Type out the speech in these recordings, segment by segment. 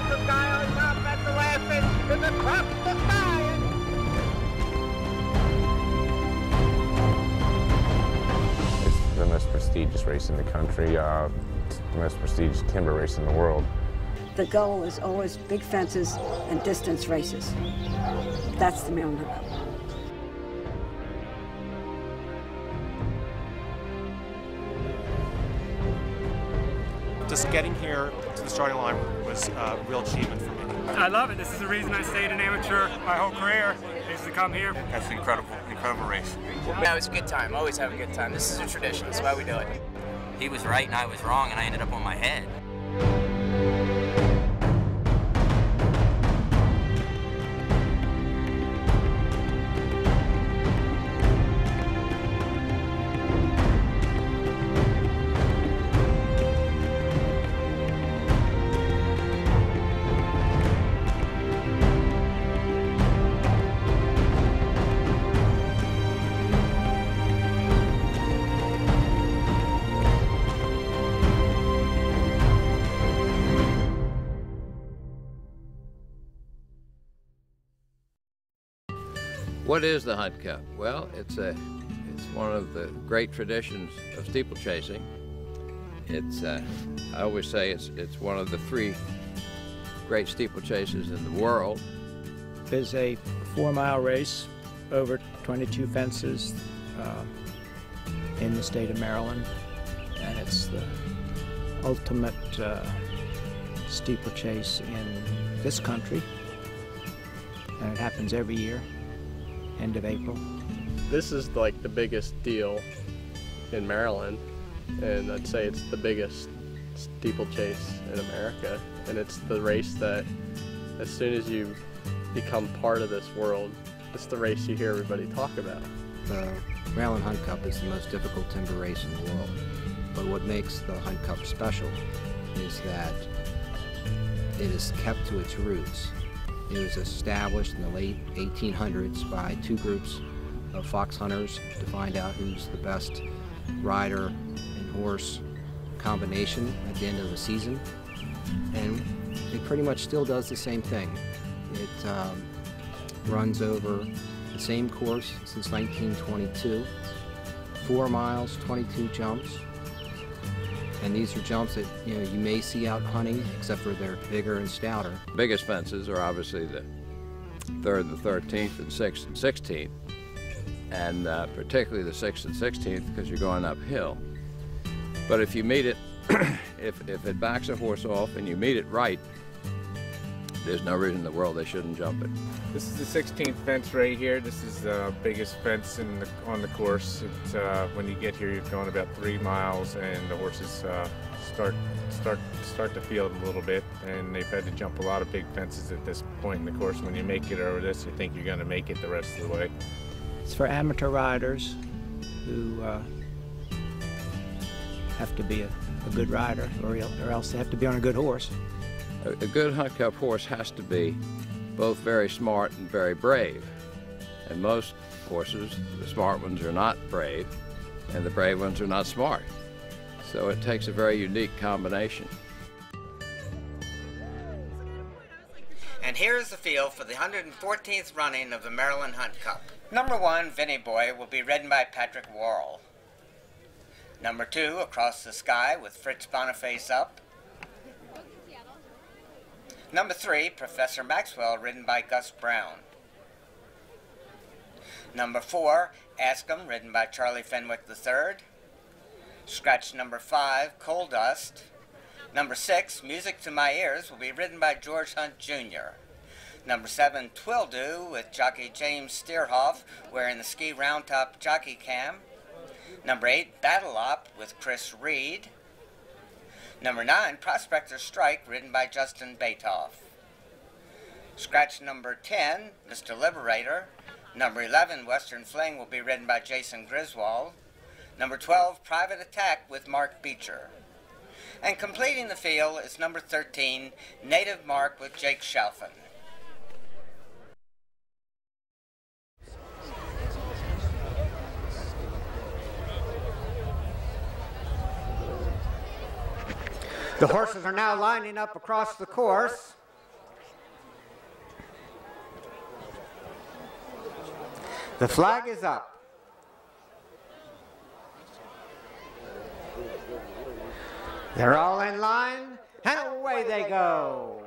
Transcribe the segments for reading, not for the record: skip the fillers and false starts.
across the sky, on top at the last inch, is across the sky. It's the most prestigious race in the country, the most prestigious timber race in the world. The goal is always big fences and distance races. That's the Maryland Hunt Cup. Just getting here to the starting line was a real achievement for me. I love it. This is the reason I stayed an amateur my whole career, is to come here. That's an incredible race. Yeah, it was a good time. Always have a good time. This is a tradition. That's why we do it. He was right and I was wrong, and I ended up on my head. What is the Hunt Cup? Well, it's one of the great traditions of steeplechasing. I always say it's one of the 3 great steeplechases in the world. It's a 4-mile race over 22 fences in the state of Maryland, and it's the ultimate steeplechase in this country, and it happens every year. End of April. This is like the biggest deal in Maryland, and I'd say it's the biggest steeplechase in America, and it's the race that as soon as you become part of this world, it's the race you hear everybody talk about. The Maryland Hunt Cup is the most difficult timber race in the world, but what makes the Hunt Cup special is that it is kept to its roots. It was established in the late 1800s by 2 groups of fox hunters to find out who's the best rider and horse combination at the end of the season. And it pretty much still does the same thing. It runs over the same course since 1922, 4 miles, 22 jumps. And these are jumps that you may see out hunting, except for they're bigger and stouter. Biggest fences are obviously the 3rd, the 13th, and 6th and 16th, and particularly the 6th and 16th because you're going uphill. But if you meet it, if it backs a horse off and you meet it right, there's no reason in the world they shouldn't jump it. This is the 16th fence right here. This is the biggest fence on the course. It's, when you get here, you're going about 3 miles, and the horses start to feel it a little bit, and they've had to jump a lot of big fences at this point in the course. When you make it over this, you think you're going to make it the rest of the way. It's for amateur riders who have to be a good rider, or else they have to be on a good horse. A good Hunt Cup horse has to be both very smart and very brave. And most horses, the smart ones are not brave, and the brave ones are not smart. So it takes a very unique combination. And here's the field for the 114th running of the Maryland Hunt Cup. Number 1, Vinny Boy, will be ridden by Patrick Worrell. Number 2, Across the Sky, with Fritz Boniface up. Number 3, Professor Maxwell, ridden by Gus Brown. Number 4, Ask 'em, ridden by Charlie Fenwick III. Scratch number 5, Coal Dust. Number 6, Music to My Ears, will be ridden by George Hunt Jr. Number 7, Twill Do, with jockey James Stierhoff, wearing the Ski Roundtop Jockey cam. Number 8, Battle Op, with Chris Reed. Number 9, Prospector Strike, ridden by Justin Batoff. Scratch number 10, Mr. Liberator. Number 11, Western Fling, will be ridden by Jason Griswold. Number 12, Private Attack, with Mark Beecher. And completing the field is number 13, Native Mark, with Jake Shalfin. The horses are now lining up across the course. The flag is up. They're all in line, and away they go.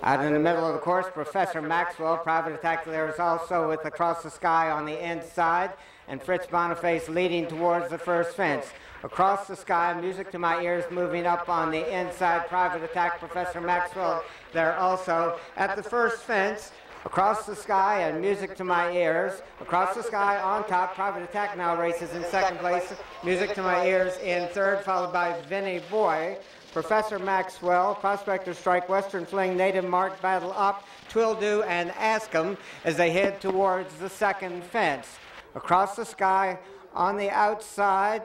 Out in the middle of the course, Professor Maxwell, private attack there is also with Across the Sky on the inside, and Fritz Boniface leading towards the first fence. Across the Sky, Music to My Ears moving up on the inside, private attack, Professor Maxwell there also at the first fence. Across the Sky and Music to My Ears. Across the Sky on top, private attack now races in second place. Music to My Ears in third, followed by Vinny Boy. Professor Maxwell, Prospector Strike, Western Fling, Native Mark, Battle Up, Twill Do, and Ask 'em as they head towards the second fence. Across the Sky on the outside,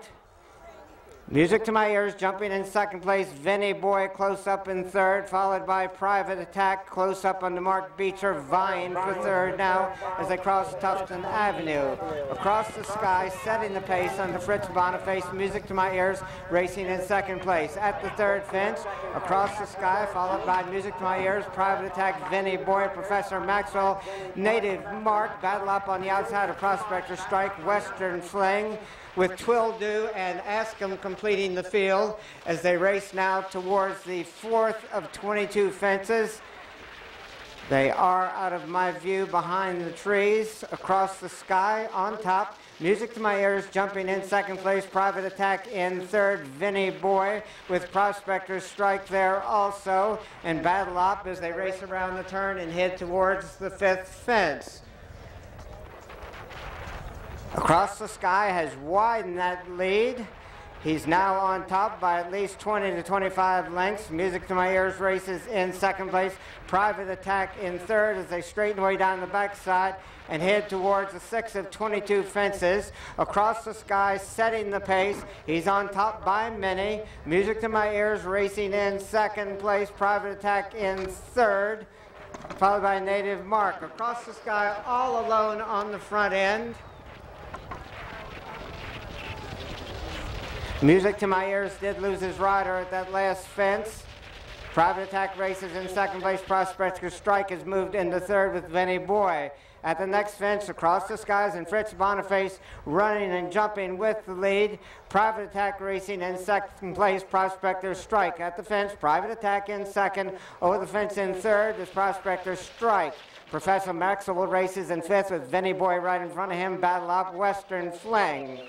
Music to My Ears jumping in second place, Vinny Boy close up in third, followed by Private Attack close up on the Mark Beecher, vying for third now as they cross Tufton Avenue. Across the Sky, setting the pace under Fritz Boniface, Music to My Ears racing in second place. At the third fence, Across the Sky, followed by Music to My Ears, Private Attack, Vinny Boy, Professor Maxwell, Native Mark, Battle Up on the outside of Prospector Strike, Western Fling, with Twill Do and Ask 'em completing the field as they race now towards the fourth of 22 fences. They are out of my view behind the trees. Across the Sky on top, Music to My Ears jumping in second place, Private Attack in third, Vinny Boy with Prospector Strike there also, and Battle Up as they race around the turn and head towards the fifth fence. Across the Sky has widened that lead. He's now on top by at least 20 to 25 lengths. Music to My Ears races in second place. Private Attack in third as they straighten away down the backside and head towards the 6 of 22 fences. Across the Sky, setting the pace. He's on top by many. Music to My Ears racing in second place. Private Attack in third, followed by Native Mark. Across the Sky, all alone on the front end. Music to My Ears did lose his rider at that last fence. Private Attack races in second place. Prospector Strike has moved into third with Vinny Boy. At the next fence, Across the Skies and Fritz Boniface running and jumping with the lead. Private Attack racing in second place. Prospector Strike at the fence. Private Attack in second. Over the fence in third is Prospector Strike. Professor Maxwell races in fifth with Vinny Boy right in front of him. Battle Up, Western Fling.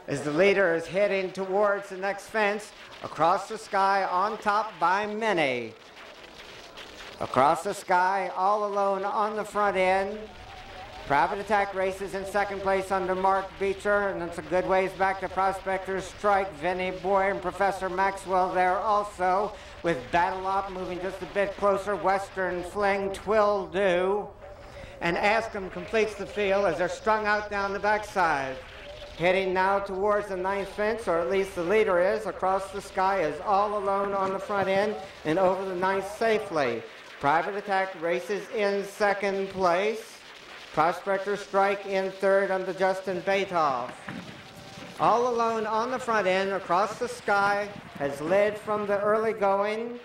As the leader is heading towards the next fence, Across the Sky on top by many. Across the Sky all alone on the front end. Private Attack races in second place under Mark Beecher, and it's a good ways back to Prospector Strike, Vinny Boy, and Professor Maxwell there also, with Battle Up moving just a bit closer, Western Fling, Twill Do, and Ask 'em completes the field as they're strung out down the backside. Heading now towards the ninth fence, or at least the leader is. Across the Sky is all alone on the front end and over the ninth safely. Private Attack races in second place. Prospector Strike in third under Justin Batoff. All alone on the front end, Across the Sky has led from the early going.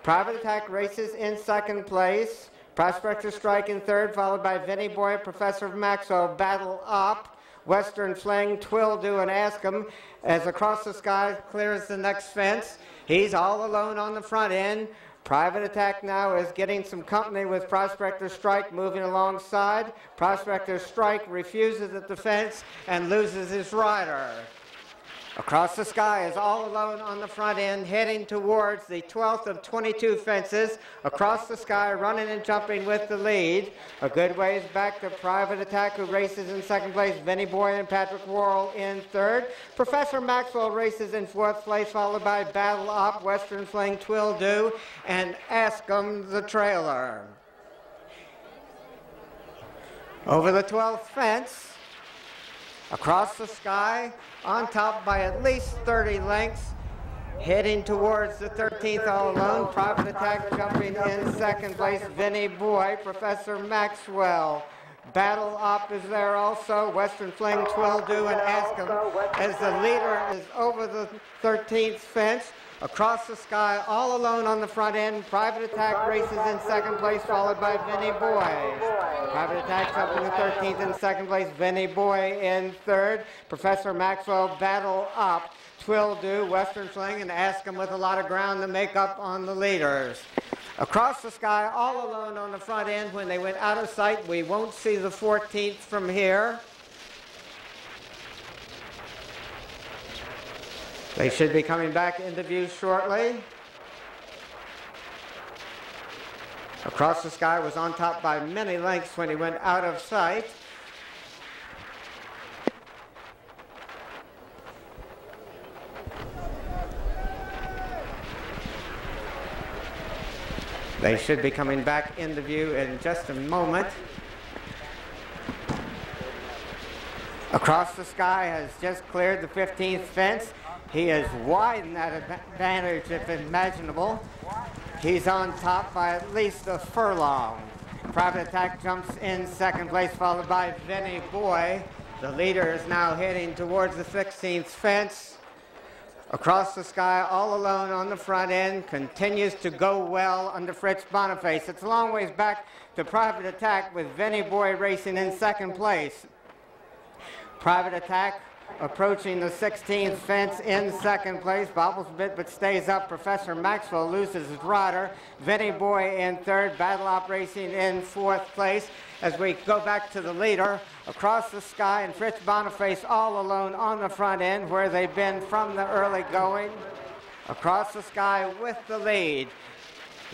Private Attack races in second place. Prospector Strike in third, followed by Vinny Boy, Professor Maxwell. Battle Up, Western Fling, Twill Do, and Ask 'em as Across the Sky clears the next fence. He's all alone on the front end. Private Attack now is getting some company with Prospector Strike moving alongside. Prospector Strike refuses at the fence and loses his rider. Across the Sky is all alone on the front end, heading towards the 12th of 22 fences. Across the Sky, running and jumping with the lead. A good ways back to Private Attack, who races in second place. Vinny Boy and Patrick Worrell in third. Professor Maxwell races in fourth place, followed by Battle Up, Western Fling, Twill Do, and Ask 'em the trailer. Over the 12th fence, Across the Sky, on top by at least 30 lengths, heading towards the 13th all alone. Private Attack jumping in second place. Vinny Boy, Professor Maxwell Battle Up is there also. Western Fling, Twill Do, and Askham as the leader is over the 13th fence. Across the Sky, all alone on the front end. Private Attack races in second place, followed by Vinny Boy. Private Attack's up in the 13th in second place. Vinny Boy in third. Professor Maxwell, Battle Up. Twill Do, Western Fling, and Askham with a lot of ground to make up on the leaders. Across the Sky, all alone on the front end. When they went out of sight, we won't see the 14th from here. They should be coming back into view shortly. Across the Sky was on top by many lengths when he went out of sight. They should be coming back into view in just a moment. Across the Sky has just cleared the 15th fence. He has widened that advantage if imaginable. He's on top by at least a furlong. Private Attack jumps in second place, followed by Vinny Boy. The leader is now heading towards the 16th fence. Across the Sky, all alone on the front end, continues to go well under Fritz Boniface. It's a long ways back to Private Attack with Vinny Boy racing in second place. Private Attack approaching the 16th fence in second place, bobbles a bit but stays up. Professor Maxwell loses his rider. Vinny Boy in third, Battle Up racing in fourth place. As we go back to the leader, Across the Sky and Fritz Boniface all alone on the front end where they've been from the early going. Across the Sky with the lead.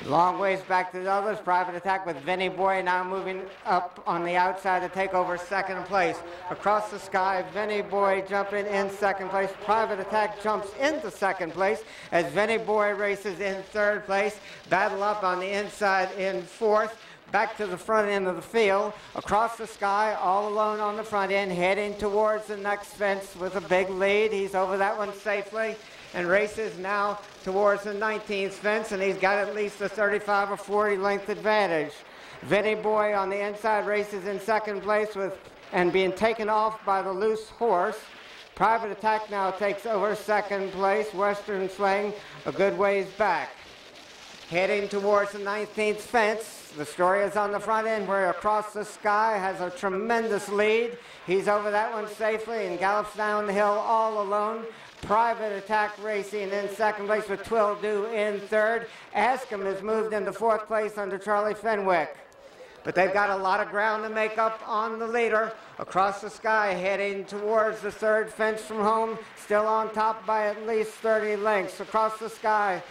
Long ways back to the others. Private Attack with Vinny Boy now moving up on the outside to take over second place. Across the Sky, Vinny Boy jumping in second place. Private Attack jumps into second place as Vinny Boy races in third place. Battle Up on the inside in fourth. Back to the front end of the field. Across the Sky, all alone on the front end, heading towards the next fence with a big lead. He's over that one safely and races now towards the 19th fence, and he's got at least a 35 or 40 length advantage. Vinny Boy on the inside races in second place and being taken off by the loose horse. Private Attack now takes over second place. Western Fling a good ways back. Heading towards the 19th fence. The story is on the front end where Across the Sky has a tremendous lead. He's over that one safely and gallops down the hill all alone. Private Attack racing in second place with Twill Do in third. Askham has moved into fourth place under Charlie Fenwick. But they've got a lot of ground to make up on the leader. Across the Sky heading towards the third fence from home. Still on top by at least 30 lengths. Across the Sky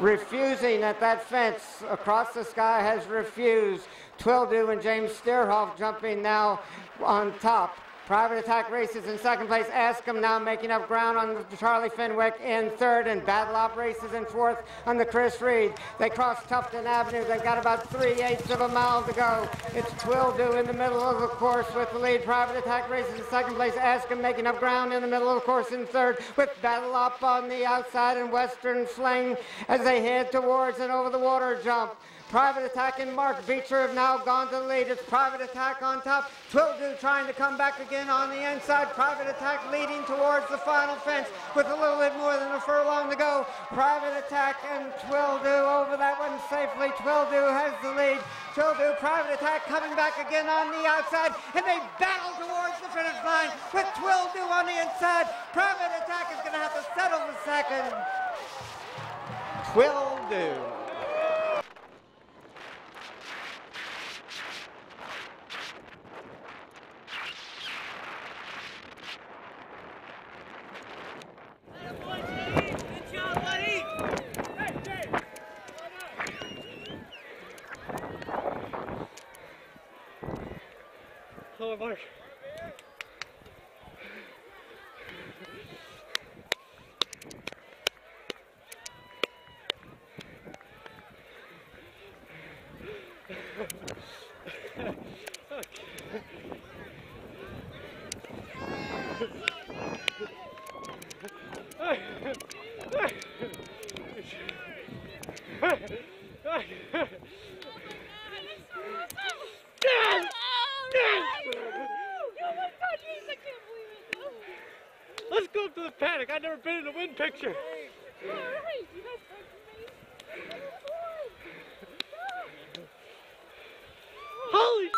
refusing at that fence. Across the Sky has refused. Twill Do and James Stierhoff jumping now on top. Private Attack races in second place. Askham now making up ground on Charlie Fenwick in third, and Battle Up races in fourth on the Chris Reed. They cross Tufton Avenue. They've got about 3/8 of a mile to go. It's Twill Do in the middle of the course with the lead. Private Attack races in second place. Askham making up ground in the middle of the course in third, with Battle Up on the outside and Western Fling as they head towards an over-the-water jump. Private Attack and Mark Beecher have now gone to the lead. It's Private Attack on top. Twill Do trying to come back again on the inside. Private Attack leading towards the final fence with a little bit more than a furlong to go. Private Attack and Twill Do over that one safely. Twill Do has the lead. Twill Do, Private Attack coming back again on the outside, and they battle towards the finish line with Twill Do on the inside. Private Attack is going to have to settle the second. Twill Do. Hello, Mark. the panic. I've never been in a wind picture. Holy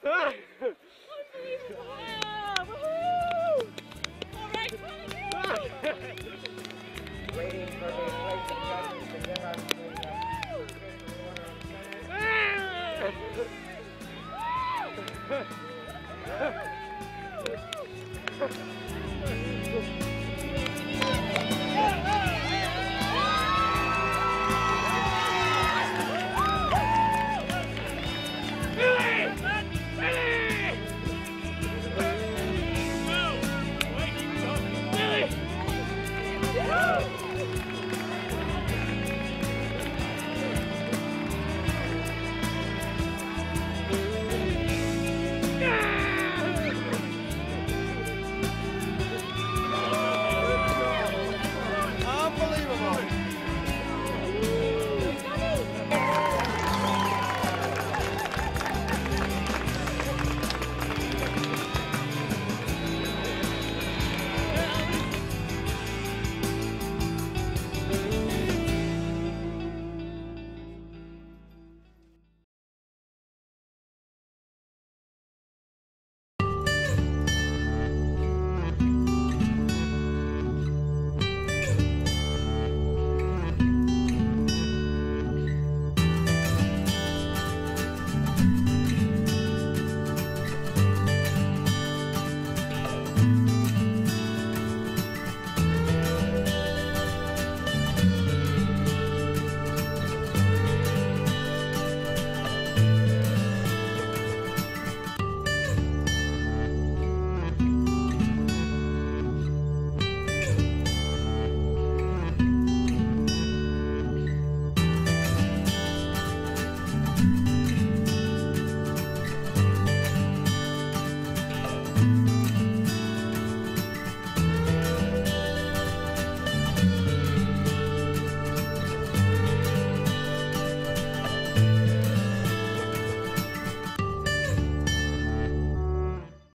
awesome! Waiting for the place of judges to give us the